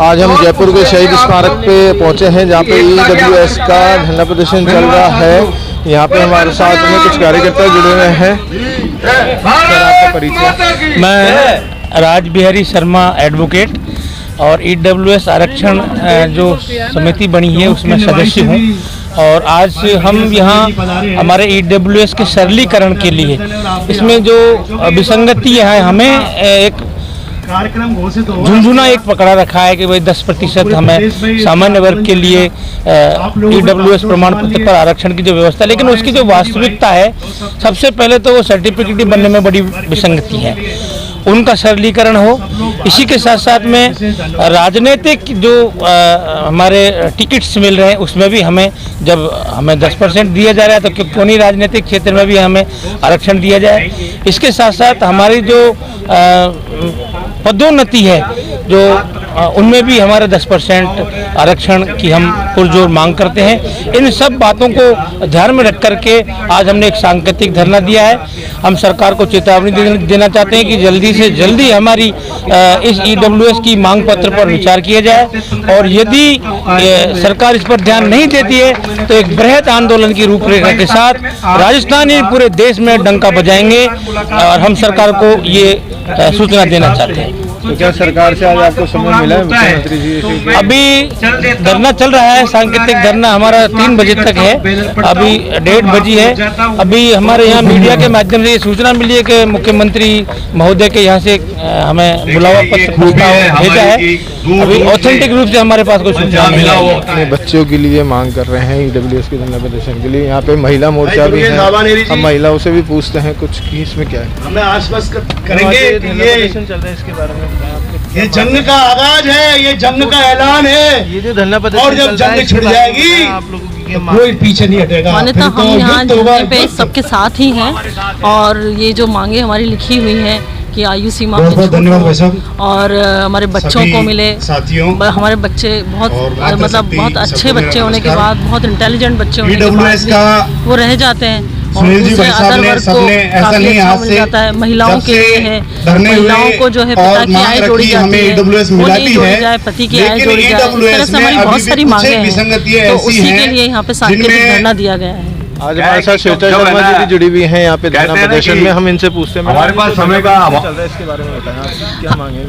आज हम जयपुर के शहीद स्मारक पे पहुंचे हैं जहां पे EWS का धरना प्रदर्शन चल रहा है। यहां पे हमारे साथ में कुछ कार्यकर्ता जुड़े हुए हैं। आपका परिचय? मैं राज बिहारी शर्मा एडवोकेट और EWS आरक्षण जो समिति बनी है उसमें सदस्य हूँ। और आज हम यहाँ हमारे EWS के सरलीकरण के लिए इसमें जो विसंगति है, हमें एक झुंझुना एक पकड़ा रखा है कि भाई 10% हमें सामान्य वर्ग के लिए EWS प्रमाण पत्र पर आरक्षण की जो व्यवस्था, लेकिन उसकी जो वास्तविकता है सबसे पहले तो वो सर्टिफिकेट बनने में बड़ी विसंगति है, उनका सरलीकरण हो। इसी के साथ साथ में राजनीतिक जो हमारे टिकट्स मिल रहे हैं उसमें भी हमें, जब हमें 10% दिया जा रहा है तो क्यों नहीं राजनीतिक क्षेत्र में भी हमें आरक्षण दिया जाए। इसके साथ साथ हमारी जो पदोन्नति है जो उनमें भी हमारे 10% आरक्षण की हम पुरजोर मांग करते हैं। इन सब बातों को ध्यान में रख करके आज हमने एक सांकेतिक धरना दिया है। हम सरकार को चेतावनी देना चाहते हैं कि जल्दी से जल्दी हमारी इस EWS की मांग पत्र पर विचार किया जाए, और यदि सरकार इस पर ध्यान नहीं देती है तो एक बृहद आंदोलन की रूपरेखा के साथ राजस्थान ही पूरे देश में डंका बजाएंगे। और हम सरकार को ये सूचना देना चाहते हैं। तो क्या सरकार से आज आपको समय मिला है मुख्यमंत्री जी? अभी धरना चल रहा है, सांकेतिक धरना हमारा 3 बजे तक है, अभी 1:30 बजी है। अभी हमारे यहाँ मीडिया के माध्यम से ये सूचना मिली है कि मुख्यमंत्री महोदय के यहाँ से हमें बुलावा पत्र भेजा है। अभी ऑथेंटिक रूप से हमारे पास कोई सूचना नहीं है। अपने बच्चों के लिए मांग कर रहे हैं EWS के धरना प्रदर्शन के लिए। यहाँ पे महिला मोर्चा भी है, हम महिलाओं से भी पूछते हैं कुछ कि इसमें क्या है। हमें आश्वस्त करेंगे कि ये चल रहा है, इसके बारे में ये जंग का आगाज है, ये जंग का ऐलान है। ये जो धरना प्रदर्शन और जब जंग छिड़ जाएगी आप लोगों की कोई पीछे नहीं हटेगा। मान्यता हम यहाँ जुड़ने पे सबके साथ ही हैं, और ये जो मांगे हमारी लिखी हुई हैं कि आयु सीमा धन्यवाद भाई साहब, और हमारे बच्चों को मिले साथियों। हमारे बच्चे बहुत मतलब बहुत अच्छे बच्चे होने के बाद, बहुत इंटेलिजेंट बच्चे होने के बाद वो रह जाते हैं। सुनील जी भाई साहब ने सबने ऐसा नहीं हाथ से जाता है। महिलाओं के लिए है, महिलाओं को जो है पिता की आय जोड़ी जाती है, वो नहीं जोड़ी जाए, पति की आय जोड़ी जाए। इस तरह से हमारी बहुत सारी मांगे हैं, तो उसी के लिए यहाँ पे सांकेतिक धरना दिया गया है। आज हमारे साथ श्वेता शर्मा जी भी जुड़ी हुई हैं यहाँ पे धरना प्रदर्शन में। हम इनसे पूछते हैं हमारे पास समय का चल रहा है, इसके बारे में बताएं क्या मांगे।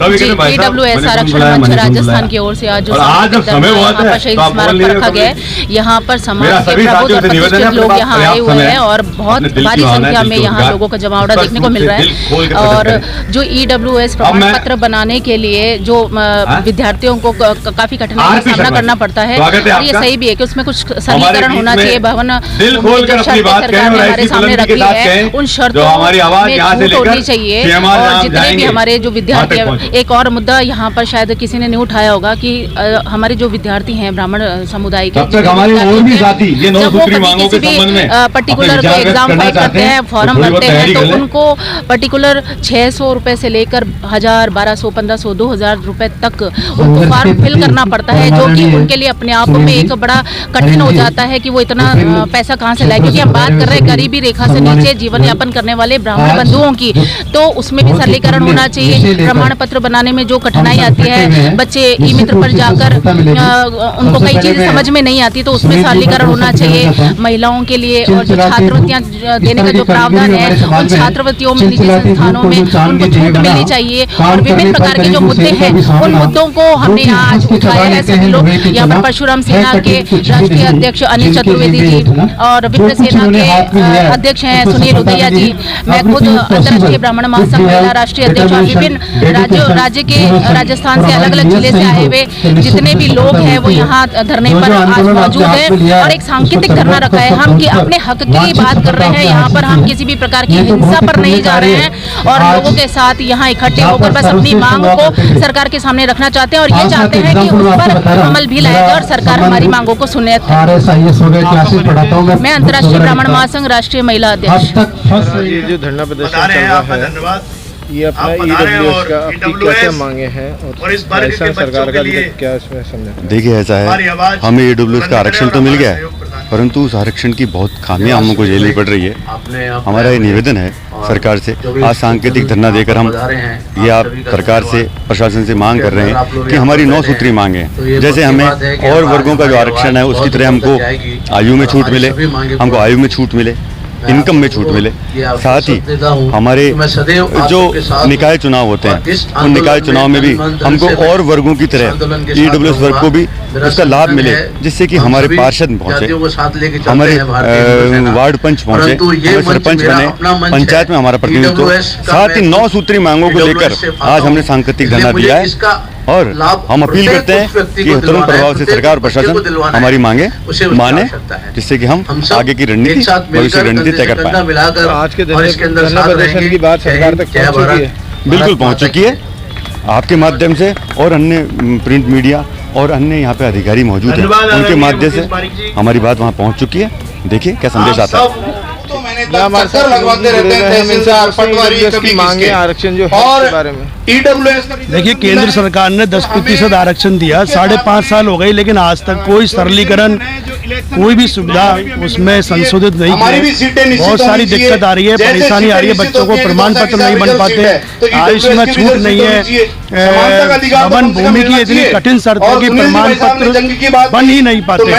EWS आरक्षण मंच राजस्थान की ओर से आज जो शहीद स्मारक पर रखा गया है, यहाँ पर समाज के प्रबुद्ध और प्रतिष्ठित लोग यहाँ आए हुए हैं, और बहुत भारी संख्या में यहाँ लोगों का जमावड़ा देखने को मिल रहा है। और जो EWS प्रमाण पत्र बनाने के लिए जो विद्यार्थियों को काफी कठिनाई का सामना करना पड़ता है, और ये सही भी है कि उसमें कुछ सरलीकरण होना चाहिए। भवन जो शर्तें सरकार ने हमारे सामने रखी है, उन शर्तों में छूट होनी चाहिए। और जितने भी हमारे जो विद्यार्थी हैं, एक और मुद्दा यहाँ पर शायद किसी ने नहीं उठाया होगा कि हमारे जो विद्यार्थी हैं ब्राह्मण समुदाय के, पर्टिकुलर एग्जाम फाइल करते हैं, फॉर्म भरते हैं, तो उनको पर्टिकुलर 600 रुपए से लेकर 1000, 1200, 1500, 2000 रुपए तक उनको फॉर्म फिल करना पड़ता है, जो कि उनके लिए अपने आप में एक बड़ा कठिन हो जाता है कि वो इतना पैसा कहाँ से लाए। क्योंकि हम बात कर रहे हैं गरीबी रेखा से नीचे जीवन यापन करने वाले ब्राह्मण बंधुओं की, तो उसमें भी सरलीकरण होना चाहिए। प्रमाण पत्र बनाने में जो कठिनाई आती है, बच्चे ई-मित्र पर जाकर उनको कई चीजें समझ में नहीं आती, तो उसमें सरलीकरण होना चाहिए। महिलाओं के लिए और जो छात्रवृत्तियां देने का जो प्रावधान है, उन छात्रवृत्तियों में निजी संस्थानों में उनको छूट मिलनी चाहिए। और विभिन्न प्रकार के जो मुद्दे हैं, उन मुद्दों को हमने यहाँ आज उठाया है। सभी लोग यहाँ पर परशुराम सेना के राष्ट्रीय अध्यक्ष अनिल चतुर्वेदी जी और विप्र सेना के अध्यक्ष हैं सुनील उदैया जी, मैं खुद अंतर्राष्ट्रीय ब्राह्मण महासंघ महिला राष्ट्रीय अध्यक्ष, और विभिन्न राज्य के राजस्थान से अलग अलग जिले से आए हुए जितने भी लोग हैं वो यहाँ धरने पर आज मौजूद हैं। और एक सांकेतिक धरना रखा है, हम अपने हक की बात कर रहे हैं। यहाँ पर हम किसी भी प्रकार की हिंसा पर नहीं जा रहे हैं, और लोगों के साथ यहाँ इकट्ठे होकर बस अपनी मांग को सरकार के सामने रखना चाहते हैं, और ये चाहते हैं कि उस पर अमल भी लाया जाए और सरकार हमारी मांगों को सुने। मैं अंतर्राष्ट्रीय ब्राह्मण महासंघ राष्ट्रीय महिला अध्यक्ष। ये जो धरना प्रदर्शन चल रहा है, ये अपना EWS का आपकी क्या मांगे हैं और ऐसा सरकार का क्या इसमें समझे? देखिए ऐसा है, हमें EWS का आरक्षण तो मिल गया है, परंतु उस आरक्षण की बहुत खामियां हमको झेलनी पड़ रही है। हमारा ये निवेदन है सरकार से। आज सांकेतिक धरना देकर हम ये आप सरकार से, प्रशासन से मांग कर रहे हैं कि हमारी 9 सूत्री मांगे हैं, जैसे हमें और वर्गों का जो आरक्षण है उसकी तरह हमको आयु में छूट मिले, हमको आयु में छूट मिले, इनकम में छूट मिले। साथ ही हमारे जो निकाय चुनाव होते हैं उन निकाय चुनाव में भी हमको और वर्गों की तरह EWS वर्ग को भी उसका लाभ मिले, जिससे कि हमारे पार्षद पहुंचे, हमारे वार्ड पंच पहुंचे, हमारे सरपंच बने, पंचायत में हमारा प्रतिनिधित्व। साथ ही 9 सूत्री मांगों को लेकर आज हमने सांकेतिक धरना दिया है और हम अपील करते हैं कि तुरंत प्रभाव से सरकार और प्रशासन हमारी मांगे माने, जिससे कि हम आगे की रणनीति, भविष्य की रणनीति तय कर पाए। आज के धरना प्रदर्शन की बात सरकार तक पहुंच चुकी है? बिल्कुल पहुंच चुकी है, आपके माध्यम से और अन्य प्रिंट मीडिया और अन्य यहाँ पे अधिकारी मौजूद हैं, उनके माध्यम से हमारी बात वहाँ पहुँच चुकी है। देखिए क्या संदेश आता है। लगवाते रहते हैं तहसीलदार, पटवारी, कभी मांगे आरक्षण जो है और इसके बारे में EWS। देखिए, केंद्र सरकार ने 10% आरक्षण दिया, 5.5 साल हो गए, लेकिन आज तक कोई सरलीकरण, कोई भी सुविधा उसमें संशोधित नहीं की। बहुत सारी दिक्कत आ रही है, परेशानी आ रही है, बच्चों को प्रमाण पत्र नहीं बन पाते, आयुष में छूट नहीं है, भवन भूमि की इतनी कठिन शर्तों की प्रमाण पत्र बन ही नहीं पाते।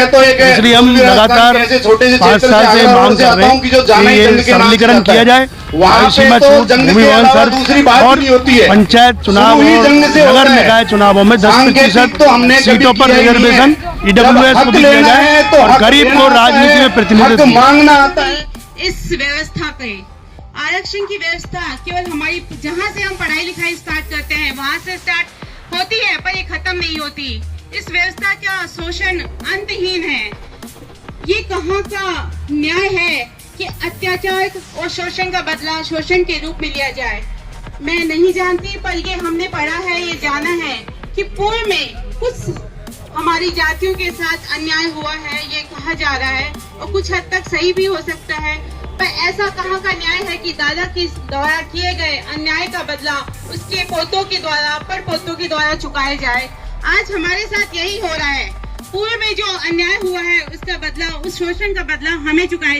इसलिए हम लगातार 5 साल से मांग कर रहे हैं कि ये सरलीकरण किया जाए, आयुष में छूट, भूमि भवन शर्त और पंचायत चुनाव और नगर निकाय चुनावों में 10% सीटों पर रिजर्वेशन EWS को भी दिया जाए और गरीब को राजनीति में प्रतिनिधित्व मांगना आता है। इस व्यवस्था पे आरक्षण की व्यवस्था केवल हमारी, जहाँ से हम पढ़ाई लिखाई स्टार्ट करते हैं वहाँ से स्टार्ट होती है, पर ये खत्म नहीं होती। इस व्यवस्था का शोषण अंतहीन है। ये कहाँ का न्याय है कि अत्याचार और शोषण का बदला शोषण के रूप में लिया जाए? मैं नहीं जानती, पर ये हमने पढ़ा है, ये जाना है कि पूर्व में कुछ हमारी जातियों के साथ अन्याय हुआ है, ये कहा जा रहा है, और कुछ हद तक सही भी हो सकता है। पर ऐसा कहाँ का न्याय है कि दादा के द्वारा किए गए अन्याय का बदला उसके पोतों के द्वारा, पर पोतों के द्वारा चुकाया जाए? आज हमारे साथ यही हो रहा है। पूर्व में जो अन्याय हुआ है उसका बदला, उस शोषण का बदला हमें चुकाया